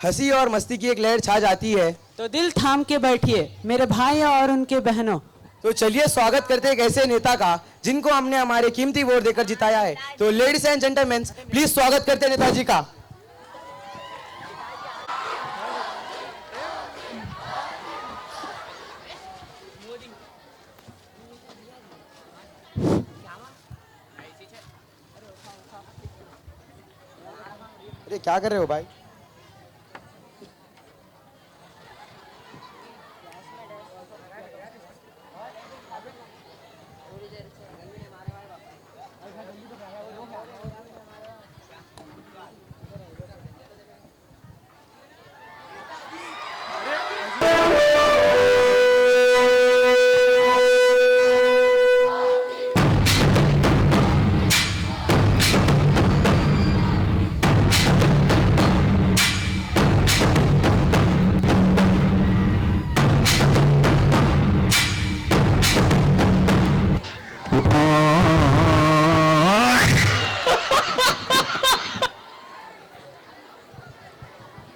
हंसी और मस्ती की एक लहर छा जाती है। तो दिल थाम के बैठिए मेरे भाई और उनके बहनों। तो चलिए स्वागत करते हैं एक ऐसे नेता का जिनको हमने हमारे कीमती वोट देकर जिताया है। तो लेडीज एंड जेंटलमैन, प्लीज स्वागत करते हैं नेताजी का। अरे क्या कर रहे हो भाई?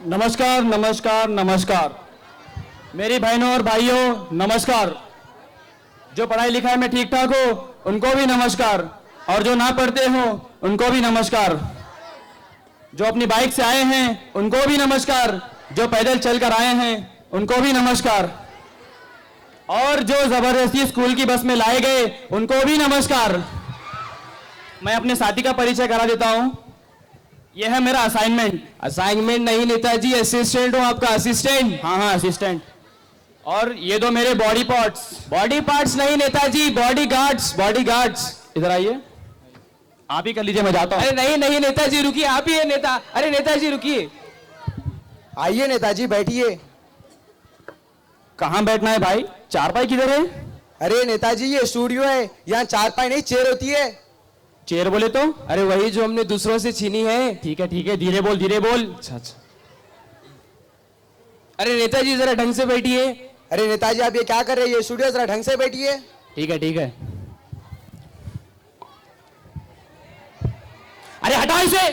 नमस्कार नमस्कार नमस्कार मेरी बहनों और भाइयों, नमस्कार। जो पढ़ाई लिखाई में ठीक ठाक हो उनको भी नमस्कार, और जो ना पढ़ते हो उनको भी नमस्कार। जो अपनी बाइक से आए हैं उनको भी नमस्कार, जो पैदल चलकर आए हैं उनको भी नमस्कार, और जो जबरदस्ती स्कूल की बस में लाए गए उनको भी नमस्कार। मैं अपने साथी का परिचय करा देता हूं। यह है मेरा असाइनमेंट। असाइनमेंट नहीं नेताजी, असिस्टेंट हूँ आपका, असिस्टेंट। हाँ असिस्टेंट। और ये दो मेरे बॉडी पार्ट्स। बॉडी पार्ट्स नहीं Netaji, body guards, body guards. इधर आइए, आप ही कर लीजिए, मैं जाता हूँ। अरे नहीं नहीं नेताजी रुकिए, आप ही है नेता। अरे नेताजी रुकिए। आइए नेताजी बैठिए। कहाँ बैठना है भाई? चारपाई किधर है? अरे नेताजी ये स्टूडियो है, यहाँ चारपाई नहीं चेयर होती है। चेयर बोले तो? अरे वही जो हमने दूसरों से छीनी है। ठीक है धीरे बोल धीरे बोल। अच्छा। अरे नेताजी जरा ढंग से बैठिए। अरे नेताजी आप ये क्या कर रहे हैं? ये स्टूडियो जरा ढंग से बैठिए। ठीक है। अरे हटाओ इसे,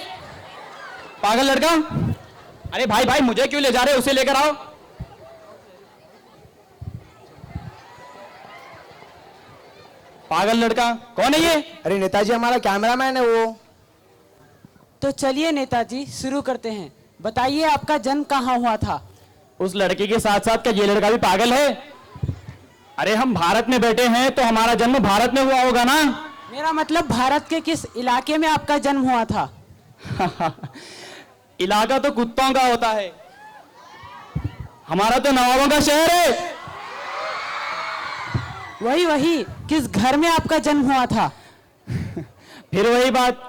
पागल लड़का। अरे भाई मुझे क्यों ले जा रहे हो? उसे लेकर आओ। पागल लड़का कौन है ये? अरे नेताजी हमारा कैमरामैन है वो। तो चलिए नेताजी शुरू करते हैं। बताइए आपका जन्म कहाँ हुआ था? उस लड़के के साथ साथ क्या ये लड़का भी पागल है? अरे हम भारत में बैठे हैं तो हमारा जन्म भारत में हुआ होगा ना। मेरा मतलब भारत के किस इलाके में आपका जन्म हुआ था? इलाका तो कुत्तों का होता है, हमारा तो नवाबों का शहर है। वही किस घर में आपका जन्म हुआ था? फिर वही बात।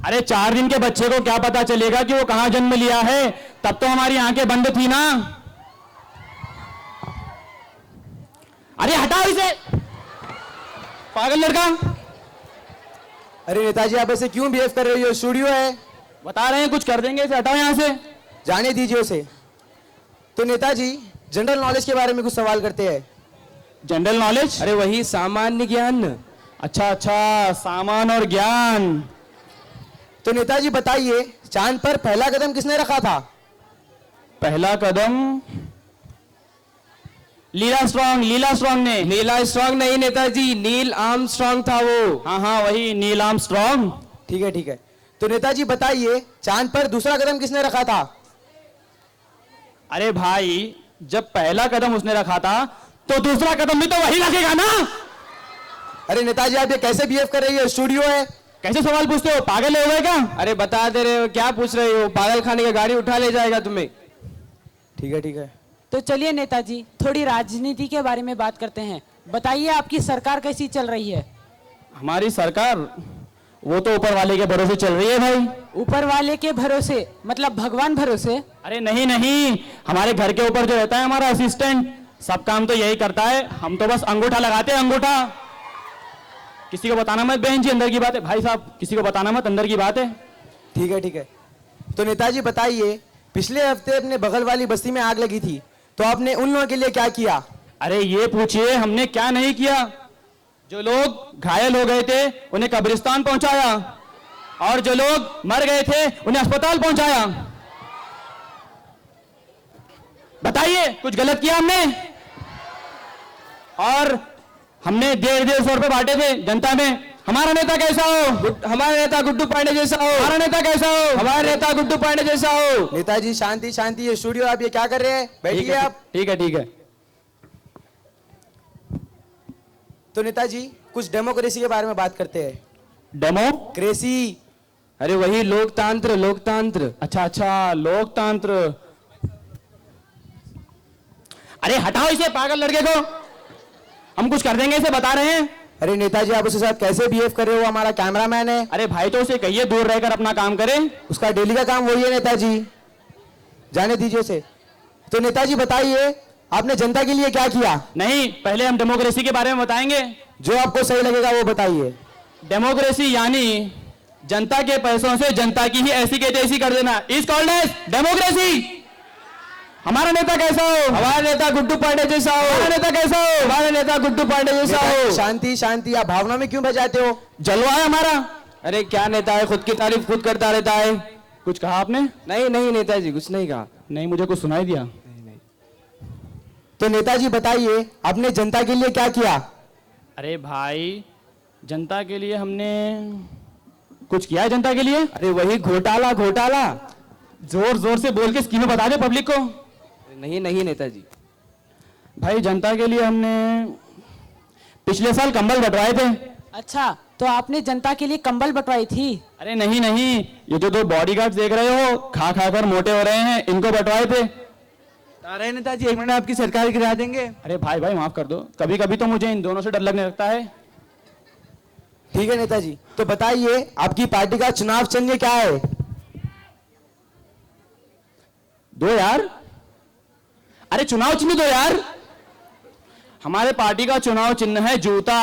अरे 4 दिन के बच्चे को क्या पता चलेगा कि वो कहां जन्म लिया है? तब तो हमारी आंखें बंद थी ना। अरे हटाओ इसे, पागल लड़का। अरे नेताजी आप ऐसे क्यों बिहेव कर रहे हो? स्टूडियो है। बता रहे हैं कुछ कर देंगे, इसे हटाओ यहां से। जाने दीजिए उसे। तो नेताजी जनरल नॉलेज के बारे में कुछ सवाल करते हैं। General knowledge? अरे वही सामान्य ज्ञान। अच्छा सामान और ज्ञान। तो नेताजी बताइए चांद पर पहला कदम किसने रखा था? पहला कदम लीला स्ट्रॉन्ग ने। नीला स्ट्रॉन्ग नहीं नेताजी, नील आर्मस्ट्रॉन्ग था वो। हाँ वही नील आर्मस्ट्रॉन्ग। ठीक है। तो नेताजी बताइए चांद पर दूसरा कदम किसने रखा था? अरे भाई जब पहला कदम उसने रखा था तो दूसरा कदम भी तो वही रखेगा ना। अरे नेताजी आप ये कैसे बिहेव कर रही है? स्टूडियो है। कैसे सवाल पूछते हो? पागल हो गए क्या? अरे बता दे रहे हो, क्या पूछ रहे हो? पागल खाने की गाड़ी उठा ले जाएगा तुम्हें। ठीक है। तो चलिए नेताजी थोड़ी राजनीति के बारे में बात करते हैं। बताइए आपकी सरकार कैसी चल रही है? हमारी सरकार वो तो ऊपर वाले के भरोसे चल रही है भाई। ऊपर वाले के भरोसे मतलब भगवान भरोसे? अरे नहीं, हमारे घर के ऊपर जो रहता है हमारा असिस्टेंट, सब काम तो यही करता है। हम तो बस अंगूठा लगाते हैं, अंगूठा। किसी को बताना मत बहन जी, अंदर की बात है। भाई साहब किसी को बताना मत, अंदर की बात है। ठीक है। तो नेताजी बताइए पिछले हफ्ते अपने बगल वाली बस्ती में आग लगी थी, तो आपने उन लोगों के लिए क्या किया? अरे ये पूछिए हमने क्या नहीं किया। जो लोग घायल हो गए थे उन्हें कब्रिस्तान पहुंचाया, और जो लोग मर गए थे उन्हें अस्पताल पहुंचाया। बताइए कुछ गलत किया हमने? और हमने 150 रुपए बांटे थे जनता में। हमारा नेता कैसा हो? हमारा नेता गुड्डू पांडे जैसा हो। हमारा नेता कैसा हो? हमारा नेता गुड्डू पांडे जैसा हो। नेताजी शांति शांति, ये स्टूडियो आप ये क्या कर रहे हैं? बैठिए आप। ठीक है ठीक है। तो नेताजी कुछ डेमोक्रेसी के बारे में बात करते हैं। डेमोक्रेसी? अरे वही लोकतंत्र, लोकतंत्र। अच्छा अच्छा, लोकतंत्र। अरे हटाओ इसे पागल लड़के को, हम कुछ कर देंगे इसे, बता रहे हैं। अरे नेताजी आप उसके साथ कैसे बिहेव कर रहे हो? हमारा कैमरामैन है। अरे भाई तो उसे कहिए दूर रहकर अपना काम करे। उसका डेली का काम वही है नेताजी, जाने दीजिए उसे। तो नेताजी बताइए आपने जनता के लिए क्या किया? नहीं, पहले हम डेमोक्रेसी के बारे में बताएंगे। जो आपको सही लगेगा वो बताइए। डेमोक्रेसी यानी जनता के पैसों से जनता की ही ऐसी के तैसी कर देना, इज कॉल्ड एज डेमोक्रेसी। हमारा नेता कैसा हो? हमारा नेता गुड्डू पांडे जैसा हो। हमारा नेता कैसा हो? हमारा नेता गुड्डू पांडे जैसा हो। शांति शांति, आप भावना में क्यों बजाते हो? जलवा है हमारा। अरे क्या नेता है, खुद की तारीफ खुद करता रहता है। कुछ कहा आपने? नहीं नहीं नेताजी, कुछ नहीं कहा। नहीं, मुझे कुछ सुनाई दिया। तो नेताजी बताइए आपने जनता के लिए क्या किया? अरे भाई जनता के लिए हमने कुछ किया है जनता के लिए? अरे वही घोटाला, घोटाला। जोर जोर से बोल के स्कीमें बता दे पब्लिक को। नहीं नहीं नेताजी। भाई जनता के लिए हमने पिछले साल कंबल बंटवाए थे। अच्छा, तो आपने जनता के लिए कंबल बंटवाई थी? अरे नहीं नहीं, ये जो दो बॉडीगार्ड्स देख रहे हो खा खा कर मोटे हो रहे हैं, इनको बंटवाए थे। अरे नेताजी 1 मिनट आपकी सरकार गिरा देंगे। अरे भाई भाई माफ कर दो, कभी कभी तो मुझे इन दोनों से डर लगने लगता है। ठीक है नेताजी, तो बताइए आपकी पार्टी का चुनाव चिन्ह क्या है? दो यार, अरे चुनाव चिन्ह दो यार। हमारे पार्टी का चुनाव चिन्ह है जूता।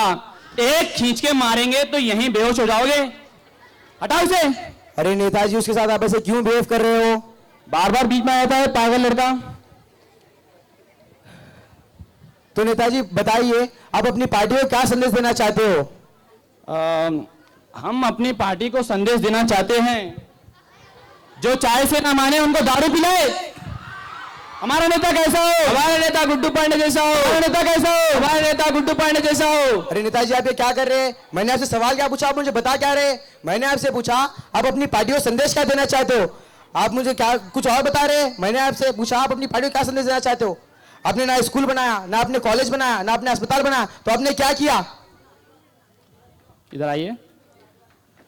एक खींच के मारेंगे तो यहीं बेहोश हो जाओगे। हटाओ इसे। अरे नेताजी उसके साथ आप ऐसे क्यों बिहेव कर रहे हो? बार बार बीच में आता है पागल लड़का। तो नेताजी बताइए आप अपनी पार्टी को क्या संदेश देना चाहते हो? हम अपनी पार्टी को संदेश देना चाहते हैं, जो चाय से ना माने उनको दारू पिलाए। हमारा नेता कैसा हो? हमारा नेता गुड्डू पांडे जैसा हो। हमारा नेता कैसा हो? हमारा नेता गुड्डू पांडे जैसा हो। अरे नेताजी आप ये क्या कर रहे हैं? मैंने आपसे सवाल क्या पूछा, आप मुझे बता क्या रहे? मैंने आपसे पूछा आप अपनी पार्टी को संदेश क्या देना चाहते हो, आप मुझे क्या कुछ और बता रहे हैं। मैंने आपसे पूछा आप अपनी पार्टी को क्या संदेश देना चाहते हो। आपने ना स्कूल बनाया, ना आपने कॉलेज बनाया, ना आपने अस्पताल बनाया, तो आपने क्या किया? इधर आइए।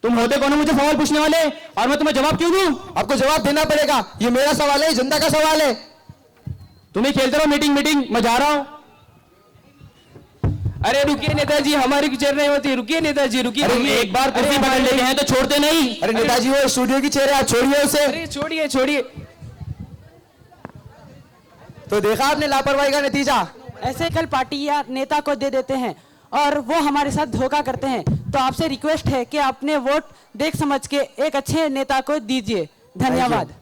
तुम होते कौन हो मुझे सवाल पूछने वाले, और मैं तुम्हें जवाब क्यों दूं? आपको जवाब देना पड़ेगा, ये मेरा सवाल है, जनता का सवाल है। तुम ही खेलते रहो मीटिंग मीटिंग, मैं जा रहा हूं। अरे रुकिए नेताजी, हमारी चेयर नहीं होती। रुकिए नेताजी, रुकिए। अरे एक बार कुर्सी पकड़ लेते हैं तो छोड़ते नहीं। अरे नेताजी वो स्टूडियो की चेयर है, आप छोड़िए उसे। अरे छोड़िए छोड़िए। तो देखा आपने लापरवाही का नतीजा। ऐसे कल पार्टी या नेता को दे देते हैं और वो हमारे साथ धोखा करते हैं। तो आपसे रिक्वेस्ट है कि अपने वोट देख समझ के एक अच्छे नेता को दीजिए। धन्यवाद।